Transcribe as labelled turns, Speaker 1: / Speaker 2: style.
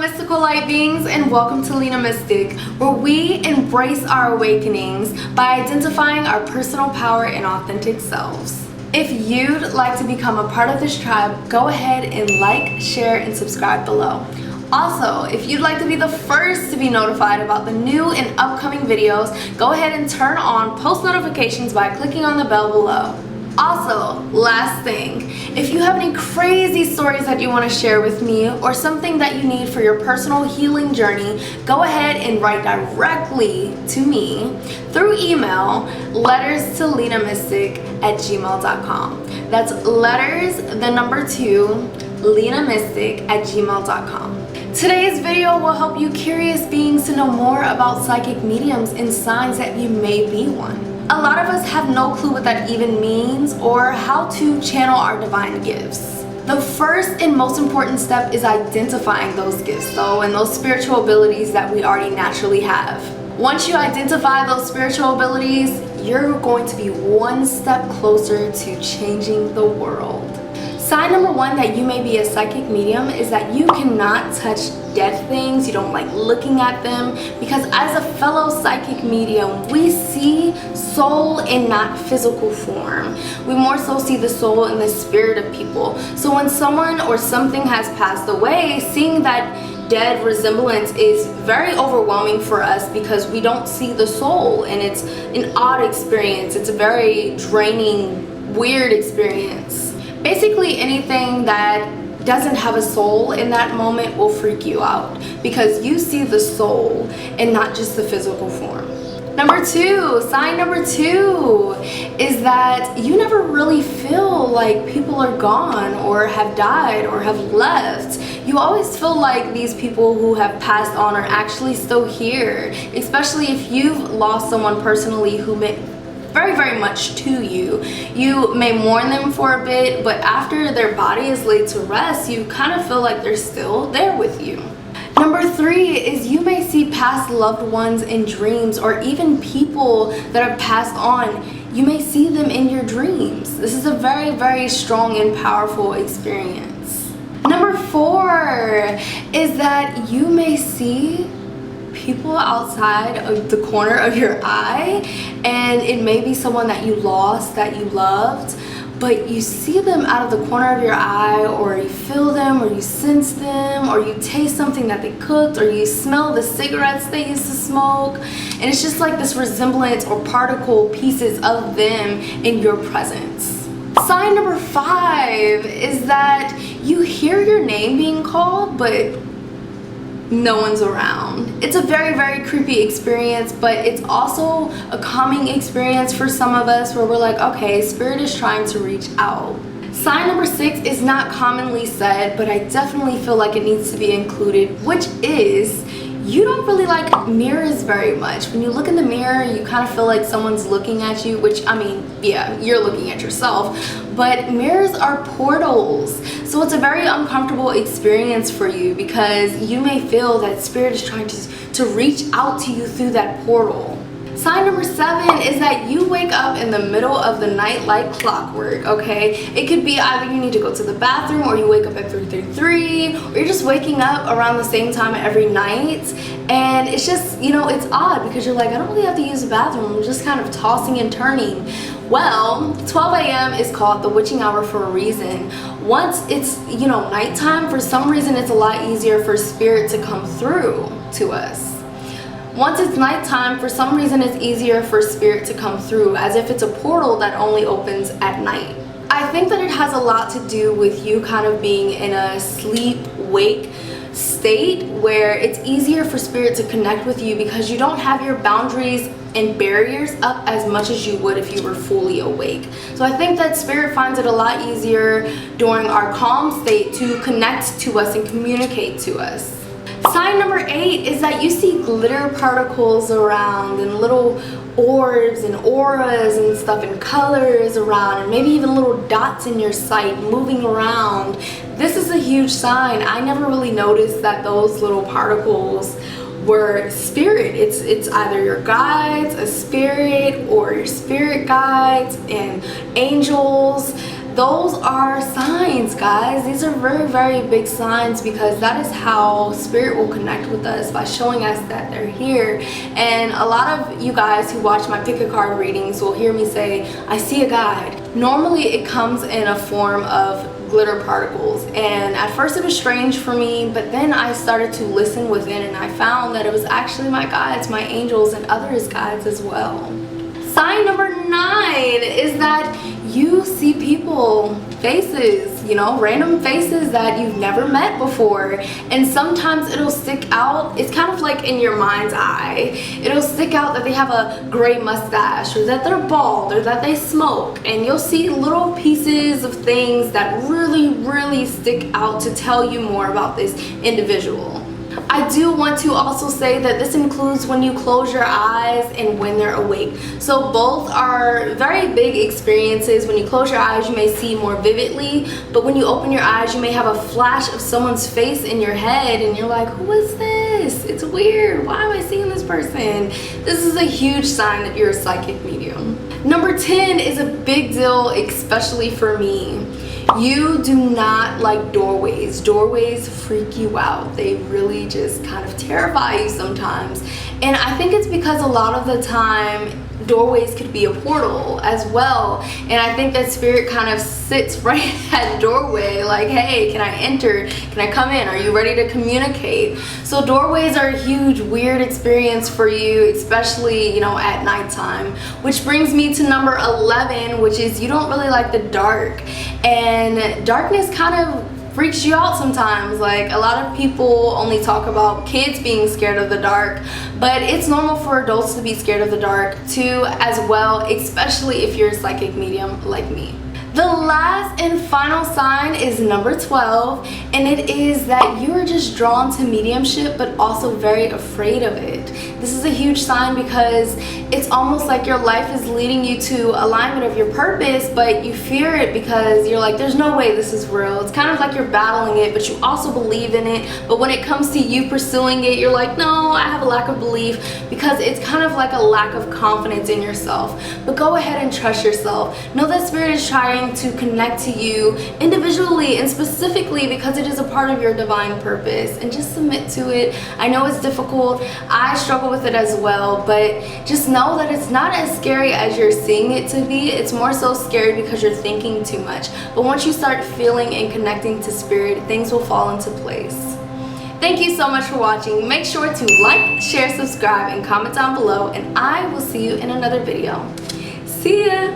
Speaker 1: mystical light beings, and welcome to Lena Mystic, where we embrace our awakenings by identifying our personal power and authentic selves. If you'd like to become a part of this tribe, go ahead and like, share, and subscribe below. Also, if you'd like to be the first to be notified about the new and upcoming videos, go ahead and turn on post notifications by clicking on the bell below. Also, last thing, if you have any crazy stories that you want to share with me or something that you need for your personal healing journey, go ahead and write directly to me through email, letterstolenamystic@gmail.com. That's letters, the number 2, lenamystic@gmail.com. Today's video will help you curious beings to know more about psychic mediums and signs that you may be one. A lot of us have no clue what that even means or how to channel our divine gifts. The first and most important step is identifying those gifts though, and those spiritual abilities that we already naturally have. Once you identify those spiritual abilities, you're going to be one step closer to changing the world. Sign number 1 that you may be a psychic medium is that you cannot touch dead things. You don't like looking at them, because as a fellow psychic medium, we see soul in not physical form. We more so see the soul in the spirit of people. So when someone or something has passed away, seeing that dead resemblance is very overwhelming for us because we don't see the soul, and it's an odd experience. It's a very draining, weird experience. Basically, anything that doesn't have a soul in that moment will freak you out because you see the soul and not just the physical form. Number 2, sign number 2 is that you never really feel like people are gone or have died or have left. You always feel like these people who have passed on are actually still here, especially if you've lost someone personally who meant very, very much to you. You may mourn them for a bit, but after their body is laid to rest, you kind of feel like they're still there with you. Number 3 is you may see past loved ones in dreams, or even people that have passed on. You may see them in your dreams. This is a very, very strong and powerful experience. Number 4 is that you may see people outside of the corner of your eye, and it may be someone that you lost, that you loved, but you see them out of the corner of your eye, or you feel them, or you sense them, or you taste something that they cooked, or you smell the cigarettes they used to smoke, and it's just like this resemblance or particle pieces of them in your presence. Sign number 5 is that you hear your name being called, but no one's around. It's a very, very creepy experience, but it's also a calming experience for some of us where we're like, okay, spirit is trying to reach out. Sign number 6 is not commonly said, but I definitely feel like it needs to be included, which is you don't really like mirrors very much. When you look in the mirror, you kind of feel like someone's looking at you, which, I mean, yeah, you're looking at yourself, but mirrors are portals. So it's a very uncomfortable experience for you because you may feel that spirit is trying to reach out to you through that portal. Sign number 7 is that you wake up in the middle of the night like clockwork, okay? It could be either you need to go to the bathroom, or you wake up at 3:33, or you're just waking up around the same time every night, and it's just, you know, it's odd because you're like, I don't really have to use the bathroom. I'm just kind of tossing and turning. Well, 12 a.m. is called the witching hour for a reason. Once it's, you know, nighttime, for some reason it's a lot easier for spirit to come through to us. Once it's nighttime, for some reason it's easier for spirit to come through, as if it's a portal that only opens at night. I think that it has a lot to do with you kind of being in a sleep-wake state where it's easier for spirit to connect with you because you don't have your boundaries and barriers up as much as you would if you were fully awake. So I think that spirit finds it a lot easier during our calm state to connect to us and communicate to us. Sign number 8 is that you see glitter particles around, and little orbs and auras and stuff, and colors around, and maybe even little dots in your sight moving around. This is a huge sign. I never really noticed that those little particles were spirit. It's either your guides, a spirit, or your spirit guides and angels. those are signs, guys. These are very, very big signs, because that is how spirit will connect with us, by showing us that they're here. And a lot of you guys who watch my pick a card readings will hear me say, I see a guide. Normally it comes in a form of glitter particles, and at first it was strange for me, but then I started to listen within, and I found that it was actually my guides, my angels, and others' guides as well. Sign number 9 is that you see people, faces, you know, random faces that you've never met before, and sometimes it'll stick out. It's kind of like in your mind's eye, it'll stick out that they have a gray mustache, or that they're bald, or that they smoke, and you'll see little pieces of things that really stick out to tell you more about this individual. I do want to also say that this includes when you close your eyes and when they're awake. So both are very big experiences. When you close your eyes, you may see more vividly, but when you open your eyes, you may have a flash of someone's face in your head, and you're like, who is this? It's weird. Why am I seeing this person? This is a huge sign that you're a psychic medium. Number 10 is a big deal, especially for me. You do not like doorways. Doorways freak you out. They really just kind of terrify you sometimes. And I think it's because a lot of the time doorways could be a portal as well, and I think that spirit kind of sits right at that doorway like, hey, can I enter? Can I come in? Are you ready to communicate? So doorways are a huge weird experience for you, especially, you know, at nighttime. Which brings me to number 11, which is you don't really like the dark, and darkness kind of freaks you out sometimes. Like, a lot of people only talk about kids being scared of the dark, but it's normal for adults to be scared of the dark too as well, especially if you're a psychic medium like me. The last and final sign is number 12, and it is that you are just drawn to mediumship but also very afraid of it. This is a huge sign because it's almost like your life is leading you to alignment of your purpose, but you fear it because you're like, there's no way this is real. It's kind of like you're battling it, but you also believe in it. But when it comes to you pursuing it, you're like, no, I have a lack of belief, because it's kind of like a lack of confidence in yourself. But go ahead and trust yourself. Know that spirit is trying to connect to you individually and specifically because it is a part of your divine purpose, and just submit to it. I know it's difficult. I struggle with it as well, but just know that it's not as scary as you're seeing it to be. It's more so scary because you're thinking too much. But once you start feeling and connecting to spirit, things will fall into place. Thank you so much for watching. Make sure to like, share, subscribe, and comment down below, and I will see you in another video. See ya!